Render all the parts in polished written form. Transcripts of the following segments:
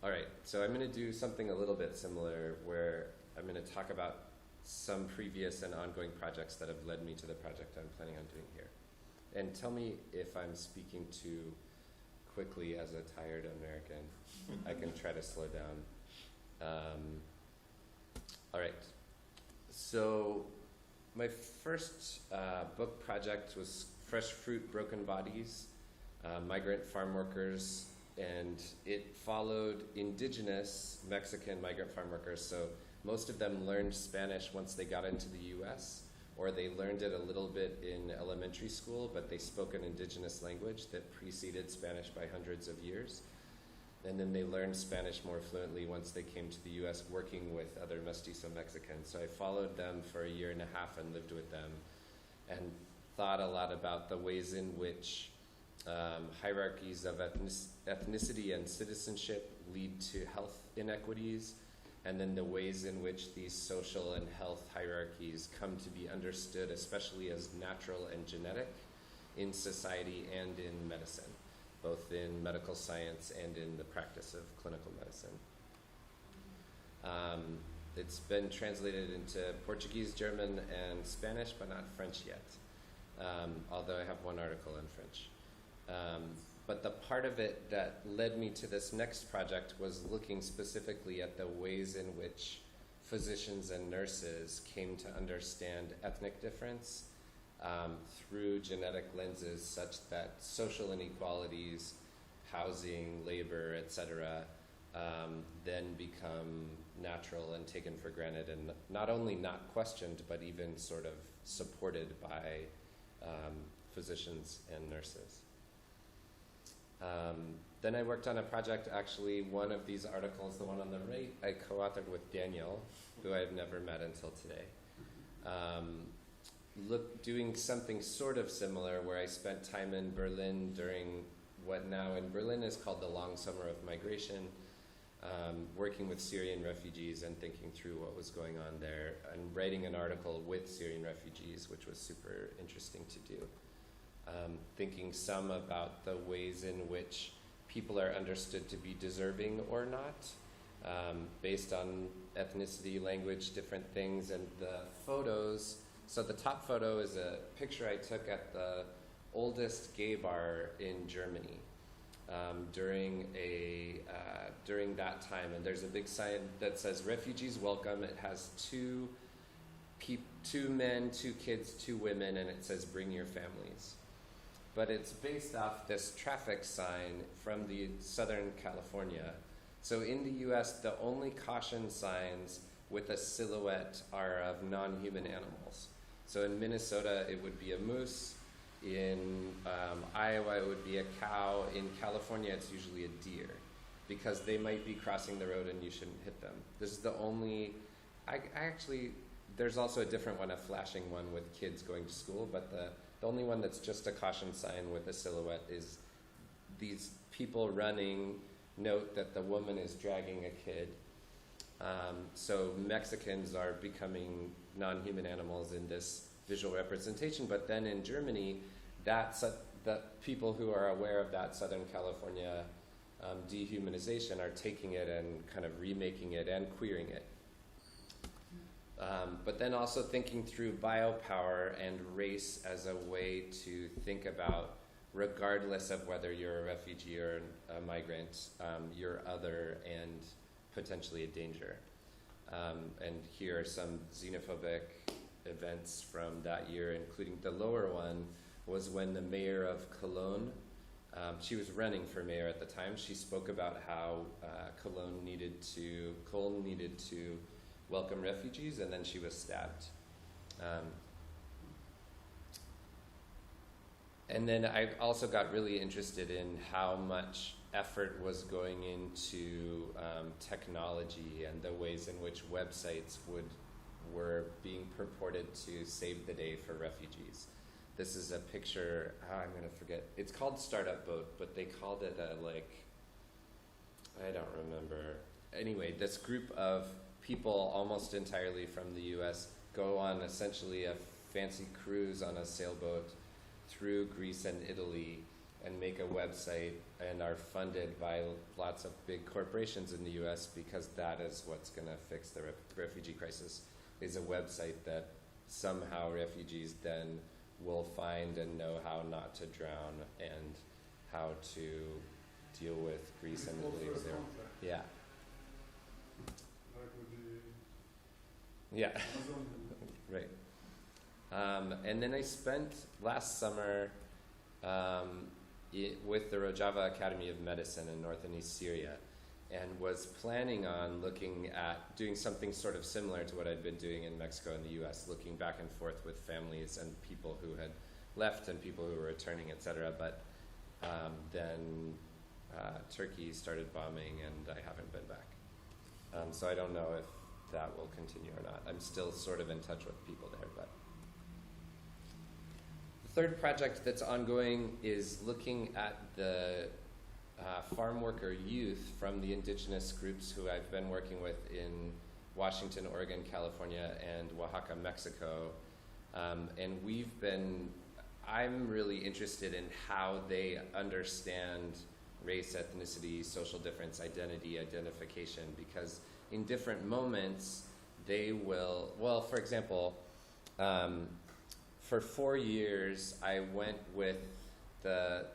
All right, so I'm going to do something a little bit similar where I'm going to talk about some previous and ongoing projects that have led me to the project I'm planning on doing here. And tell me if I'm speaking too quickly as a tired American. I can try to slow down. All right, so my first book project was Fresh Fruit, Broken Bodies, Migrant Farm Workers, and it followed indigenous Mexican migrant farm workers. So most of them learned Spanish once they got into the US, or they learned it a little bit in elementary school, but they spoke an indigenous language that preceded Spanish by hundreds of years. And then they learned Spanish more fluently once they came to the US working with other mestizo Mexicans. So I followed them for a year and a half and lived with them and thought a lot about the ways in which hierarchies of ethnicity and citizenship lead to health inequities, and then the ways in which these social and health hierarchies come to be understood, especially as natural and genetic, in society and in medicine, both in medical science and in the practice of clinical medicine. It's been translated into Portuguese, German, and Spanish, but not French yet, although I have one article in French. But the part of it that led me to this next project was looking specifically at the ways in which physicians and nurses came to understand ethnic difference through genetic lenses, such that social inequalities, housing, labor, etc., then become natural and taken for granted, and not only not questioned, but even sort of supported by physicians and nurses. Then I worked on a project, actually one of these articles, the one on the right, I co-authored with Daniel, who I've never met until today. Doing something sort of similar, where I spent time in Berlin during what now in Berlin is called the long summer of migration, working with Syrian refugees and thinking through what was going on there, and writing an article with Syrian refugees, which was super interesting to do. Thinking some about the ways in which people are understood to be deserving or not, based on ethnicity, language, different things, and the photos. So the top photo is a picture I took at the oldest gay bar in Germany during that time, and there's a big sign that says "Refugees Welcome." It has two men, 2 kids, 2 women, and it says "Bring your families." But it's based off this traffic sign from the Southern California. So in the US, the only caution signs with a silhouette are of non-human animals. So in Minnesota, it would be a moose. In Iowa, it would be a cow. In California, it's usually a deer, because they might be crossing the road and you shouldn't hit them. This is the only, there's also a different one, a flashing one with kids going to school, but the only one that's just a caution sign with a silhouette is these people running note that the woman is dragging a kid. So Mexicans are becoming non-human animals in this visual representation, but then in Germany, the people who are aware of that Southern California dehumanization are taking it and kind of remaking it and queering it. But then also thinking through biopower and race as a way to think about, regardless of whether you're a refugee or a migrant, you're other and potentially a danger. And here are some xenophobic events from that year, including the lower one was when the mayor of Cologne, she was running for mayor at the time, she spoke about how Cologne needed to welcome refugees, and then she was stabbed. And then I also got really interested in how much effort was going into technology and the ways in which websites were being purported to save the day for refugees. This is a picture, I'm going to forget. It's called Startup Boat, but they called it I don't remember. Anyway, this group of people almost entirely from the US go on essentially a fancy cruise on a sailboat through Greece and Italy and make a website and are funded by lots of big corporations in the US because that is what's going to fix the refugee crisis, is a website that somehow refugees then will find and know how not to drown and how to deal with Greece and the leaves there. Yeah. Like with the Yeah. Amazon. Right. And then I spent last summer with the Rojava Academy of Medicine in North and East Syria, and was planning on looking at doing something sort of similar to what I'd been doing in Mexico and the US, looking back and forth with families and people who had left and people who were returning, etc. But then Turkey started bombing and I haven't been back. So I don't know if that will continue or not. I'm still sort of in touch with people there, but. The third project that's ongoing is looking at the farm worker youth from the indigenous groups who I've been working with in Washington, Oregon, California, and Oaxaca, Mexico. And I'm really interested in how they understand race, ethnicity, social difference, identity, identification, because in different moments they will, well, for example, for 4 years I went with the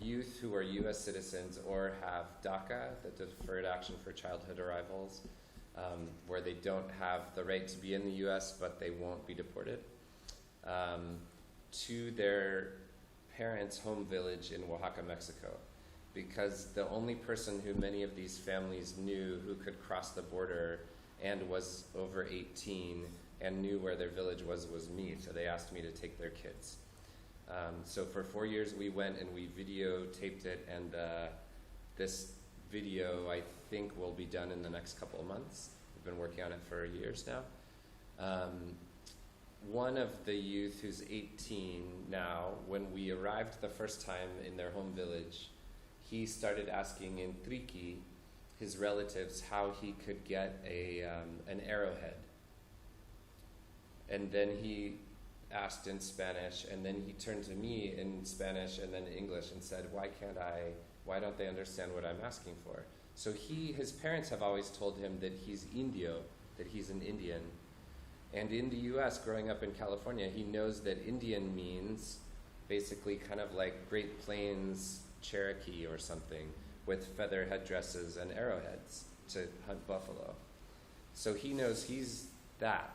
youth who are US citizens or have DACA, the Deferred Action for Childhood Arrivals, where they don't have the right to be in the US but they won't be deported, to their parents' home village in Oaxaca, Mexico. Because the only person who many of these families knew who could cross the border and was over 18 and knew where their village was me. So they asked me to take their kids. So for 4 years we went and we videotaped it, and this video I think will be done in the next couple of months. We've been working on it for years now. One of the youth who's 18 now, when we arrived the first time in their home village, he started asking in Triqui, his relatives, how he could get an arrowhead. And then he asked in Spanish, and then he turned to me in Spanish and then English and said, why don't they understand what I'm asking for? So his parents have always told him that he's Indio, that he's an Indian. And in the US, growing up in California, he knows that Indian means basically kind of like Great Plains Cherokee or something, with feather headdresses and arrowheads to hunt buffalo. So he knows he's that,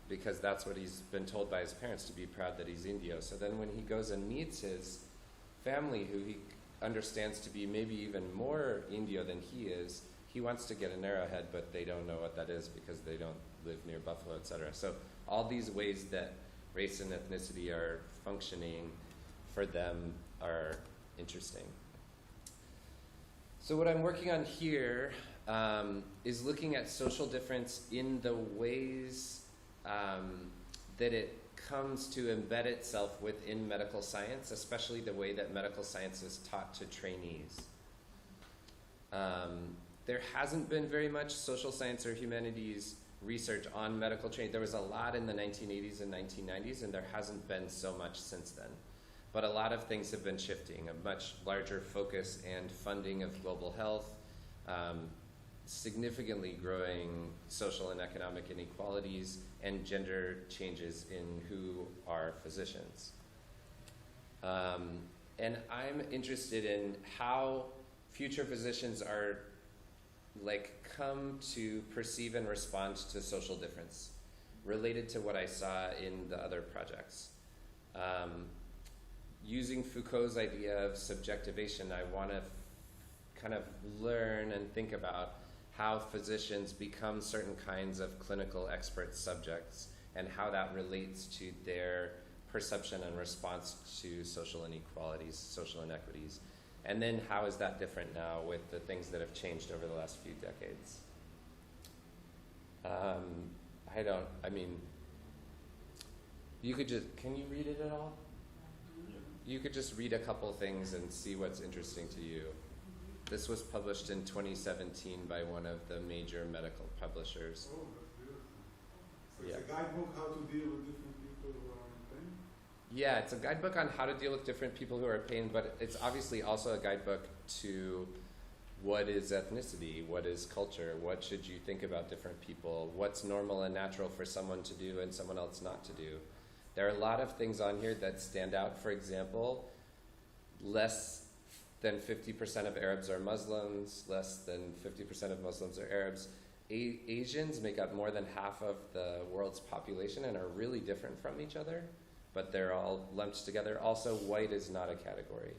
because that's what he's been told by his parents, to be proud that he's Indio. So then when he goes and meets his family, who he understands to be maybe even more Indio than he is, he wants to get an arrowhead, but they don't know what that is because they don't live near buffalo, etc. So all these ways that race and ethnicity are functioning for them are interesting. So what I'm working on here is looking at social difference in the ways that it comes to embed itself within medical science, especially the way that medical science is taught to trainees. There hasn't been very much social science or humanities research on medical training. There was a lot in the 1980s and 1990s, and there hasn't been so much since then. But a lot of things have been shifting, a much larger focus and funding of global health, significantly growing social and economic inequalities, and gender changes in who are physicians. And I'm interested in how future physicians are come to perceive and respond to social difference, related to what I saw in the other projects. Using Foucault's idea of subjectivation, I want to kind of learn and think about how physicians become certain kinds of clinical expert subjects and how that relates to their perception and response to social inequalities, social inequities. And then how is that different now with the things that have changed over the last few decades? You could just, can you read it at all? You could just read a couple things and see what's interesting to you. This was published in 2017 by one of the major medical publishers. Oh, that's beautiful. So Yeah. it's a guidebook how to deal with different people who are in pain? Yeah, it's a guidebook on how to deal with different people who are in pain, but it's obviously also a guidebook to what is ethnicity, what is culture, what should you think about different people, what's normal and natural for someone to do and someone else not to do. There are a lot of things on here that stand out. For example, less than 50% of Arabs are Muslims, less than 50% of Muslims are Arabs. Asians make up more than half of the world's population and are really different from each other, but they're all lumped together. Also, white is not a category.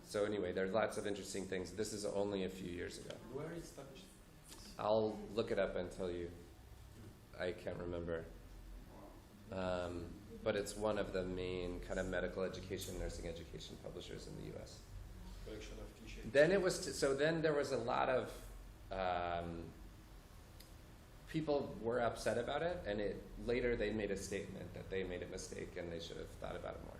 So anyway, there's lots of interesting things. This is only a few years ago. Where is published? I'll look it up and tell you. I can't remember. But it's one of the main kind of medical education, nursing education publishers in the U.S. Collection of clichés. Then it was, then there was a lot of, people were upset about it, and later they made a statement that they made a mistake and they should have thought about it more.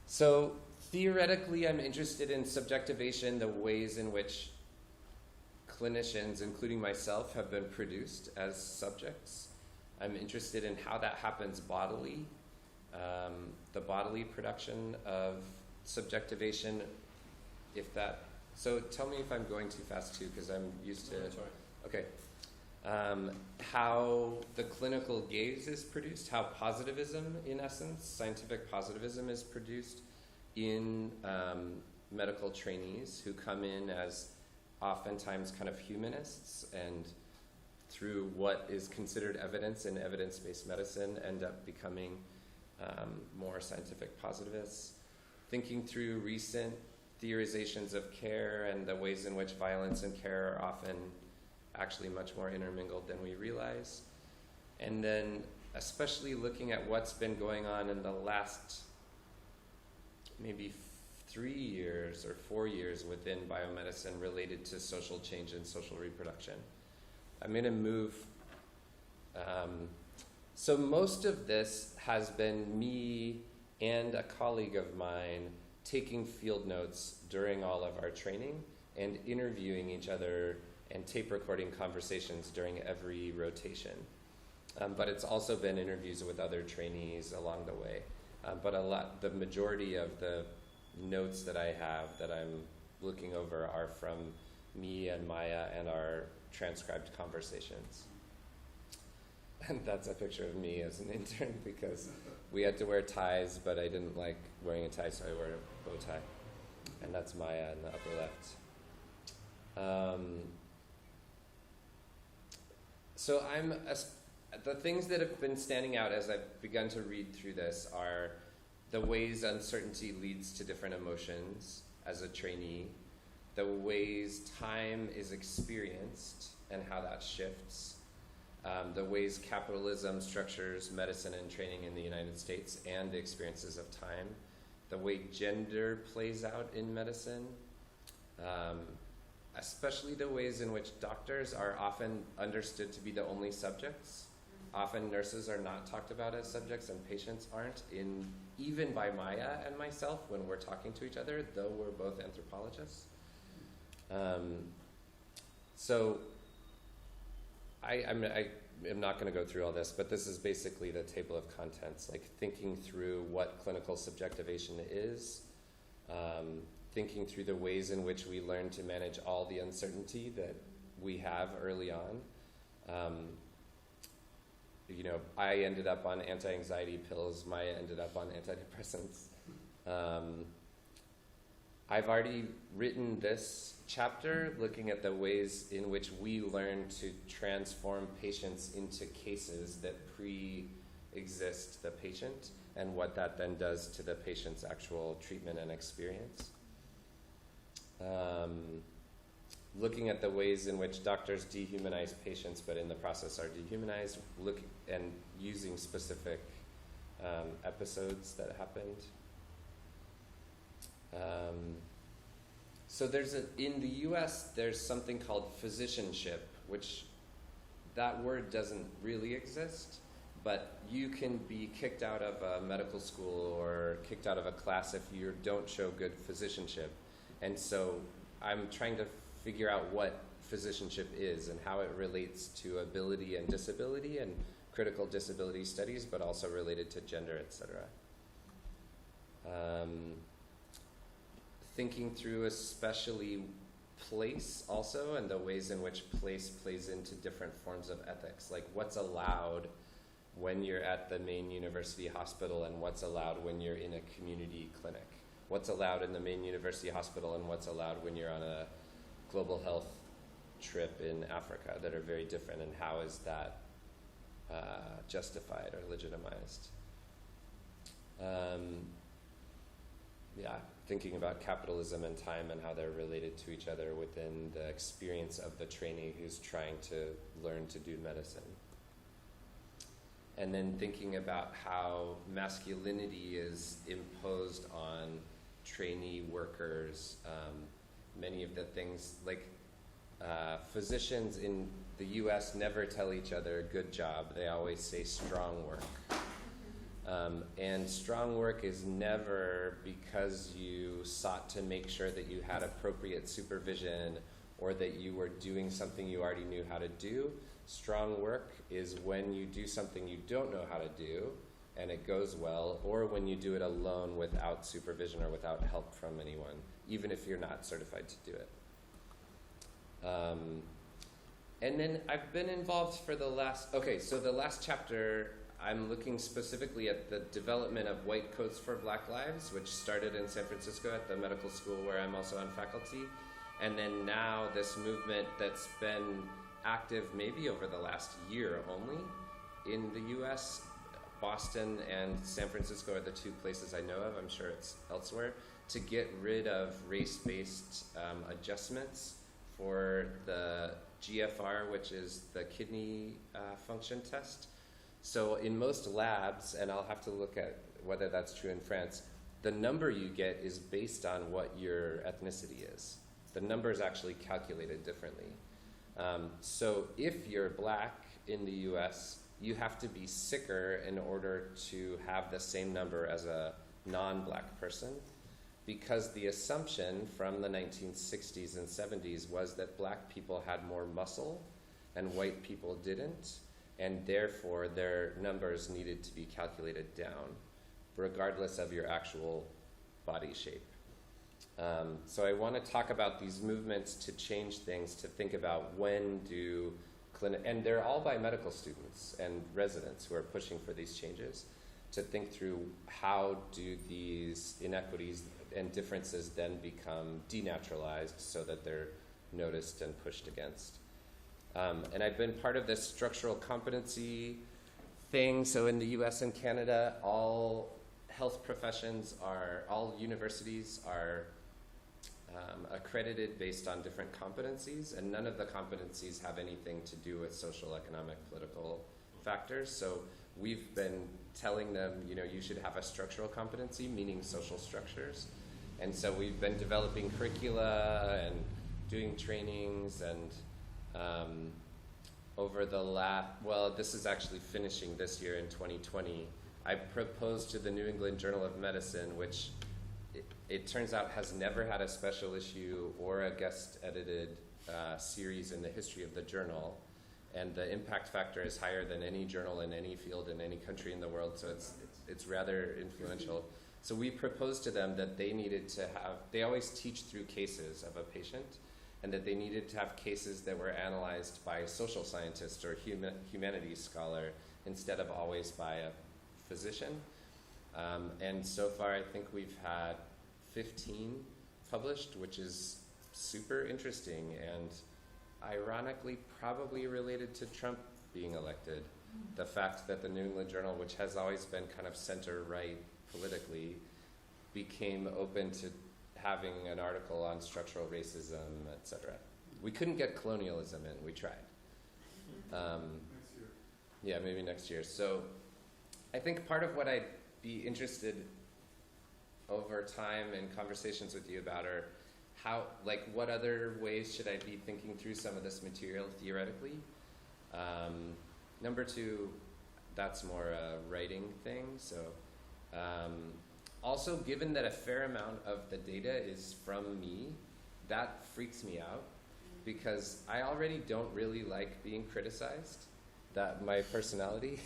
So theoretically, I'm interested in subjectivation, the ways in which clinicians, including myself, have been produced as subjects. I'm interested in how that happens bodily, the bodily production of subjectivation, so tell me if I'm going too fast too, because I'm used to, okay. How the clinical gaze is produced, how positivism, in essence, scientific positivism is produced in medical trainees who come in as oftentimes kind of humanists and through what is considered evidence in evidence-based medicine end up becoming more scientific positivists. Thinking through recent theorizations of care and the ways in which violence and care are often actually much more intermingled than we realize. And then especially looking at what's been going on in the last maybe 3 years or 4 years within biomedicine related to social change and social reproduction. I'm going to move. So most of this has been me and a colleague of mine taking field notes during all of our training and interviewing each other and tape recording conversations during every rotation. But it's also been interviews with other trainees along the way. But the majority of the notes that I have that I'm looking over are from me and Maya and our transcribed conversations. And that's a picture of me as an intern because we had to wear ties, but I didn't like wearing a tie, so I wear a bow tie. And that's Maya in the upper left. So the things that have been standing out as I've begun to read through this are the ways uncertainty leads to different emotions as a trainee, the ways time is experienced and how that shifts, the ways capitalism structures medicine and training in the United States and the experiences of time, the way gender plays out in medicine, especially the ways in which doctors are often understood to be the only subjects. Often nurses are not talked about as subjects and patients aren't, even by Maya and myself when we're talking to each other, though we're both anthropologists. So I am not going to go through all this, but this is basically the table of contents, like thinking through what clinical subjectivation is, thinking through the ways in which we learn to manage all the uncertainty that we have early on. I ended up on anti-anxiety pills. Maya ended up on antidepressants. I've already written this chapter looking at the ways in which we learn to transform patients into cases that pre-exist the patient and what that then does to the patient's actual treatment and experience. Looking at the ways in which doctors dehumanize patients but in the process are dehumanized, and using specific episodes that happened. So in the US, there's something called physicianship, which that word doesn't really exist, but you can be kicked out of a medical school or kicked out of a class if you don't show good physicianship. And so I'm trying to figure out what physicianship is and how it relates to ability and disability and critical disability studies, but also related to gender, etc. Thinking through especially place also, and the ways in which place plays into different forms of ethics, like what's allowed when you're at the main university hospital and what's allowed when you're in a community clinic. What's allowed in the main university hospital and what's allowed when you're on a global health trip in Africa, that are very different, and how is that justified or legitimized? Thinking about capitalism and time and how they're related to each other within the experience of the trainee who's trying to learn to do medicine. And then thinking about how masculinity is imposed on trainee workers. Many of the things, like physicians in the US never tell each other good job. They always say strong work. And strong work is never because you sought to make sure that you had appropriate supervision or that you were doing something you already knew how to do. Strong work is when you do something you don't know how to do and it goes well, or when you do it alone without supervision or without help from anyone, even if you're not certified to do it. And then I've been involved for the last chapter, I'm looking specifically at the development of white coats for Black lives, which started in San Francisco at the medical school where I'm also on faculty. And then now this movement that's been active maybe over the last year only in the US. Boston and San Francisco are the two places I know of, I'm sure it's elsewhere, to get rid of race-based adjustments for the GFR, which is the kidney function test. So in most labs, and I'll have to look at whether that's true in France, the number you get is based on what your ethnicity is. The number is actually calculated differently. So if you're Black in the US, you have to be sicker in order to have the same number as a non-Black person, because the assumption from the 1960s and 70s was that Black people had more muscle and white people didn't, and therefore their numbers needed to be calculated down, regardless of your actual body shape. So I want to talk about these movements to change things, to think about when do and they're all by medical students and residents who are pushing for these changes, to think through how do these inequities and differences then become denaturalized so that they're noticed and pushed against. And I've been part of this structural competency thing. So in the US and Canada, all health professions all universities are accredited based on different competencies, and none of the competencies have anything to do with social, economic, political factors. So we've been telling them, you should have a structural competency, meaning social structures. And so we've been developing curricula and doing trainings, and this is actually finishing this year in 2020. I proposed to the New England Journal of Medicine, which it turns out has never had a special issue or a guest-edited series in the history of the journal, and the impact factor is higher than any journal in any field in any country in the world, so it's rather influential. So we proposed to them that they needed to they always teach through cases of a patient, and that they needed to have cases that were analyzed by a social scientist or humanities scholar instead of always by a physician. And so far I think we've had 15 published, which is super interesting and ironically probably related to Trump being elected. The fact that the New England Journal, which has always been kind of center-right politically, became open to having an article on structural racism, etc. We couldn't get colonialism in, we tried. Next year. Yeah, maybe next year. So I think part of what I'd be interested over time in conversations with you about are what other ways should I be thinking through some of this material theoretically? Number two, that's more a writing thing. So also, given that a fair amount of the data is from me, that freaks me out because I already don't really like being criticized. that my personality.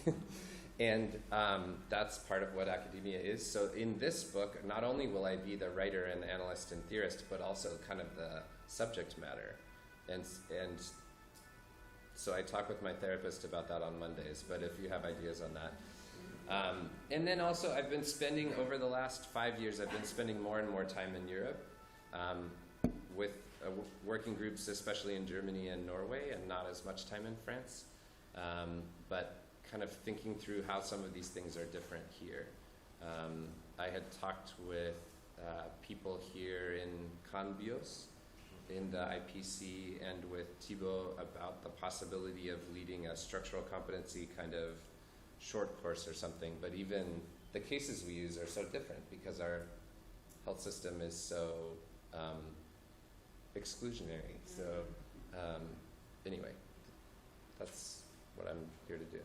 And that's part of what academia is. So in this book, not only will I be the writer and analyst and theorist, but also kind of the subject matter. And so I talk with my therapist about that on Mondays, but if you have ideas on that. And then also I've been spending, over the last 5 years, I've been spending more and more time in Europe with working groups, especially in Germany and Norway, and not as much time in France. But kind of thinking through how some of these things are different here. I had talked with people here in Canbios, in the IPC, and with Thibaut about the possibility of leading a structural competency kind of short course or something, but even the cases we use are so different because our health system is so exclusionary. So anyway, that's what I'm here to do.